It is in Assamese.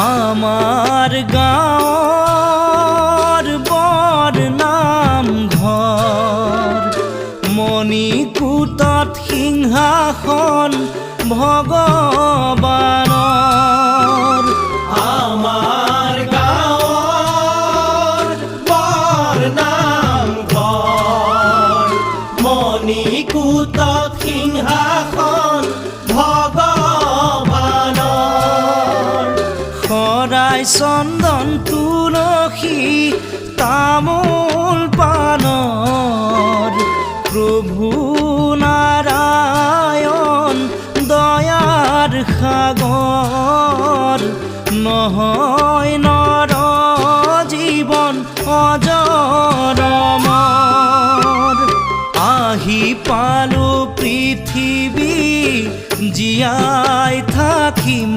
আমাৰ গাঁৱৰ বৰ নামঘৰ মণিকূটত সিংহাসন ভগৱানৰ। আমাৰ গাঁৱৰ বৰ নামঘৰ মণিকূটত সিংহাসন ভগৱানৰ। শৰাই চন্দন তুলসী তামোল পানৰ প্ৰভু নাৰায়ণ দয়াৰ সাগৰ নহয় নৰ জীৱন অজৰমৰ। আহি পালো পৃথিৱী জীয়াই থাকিম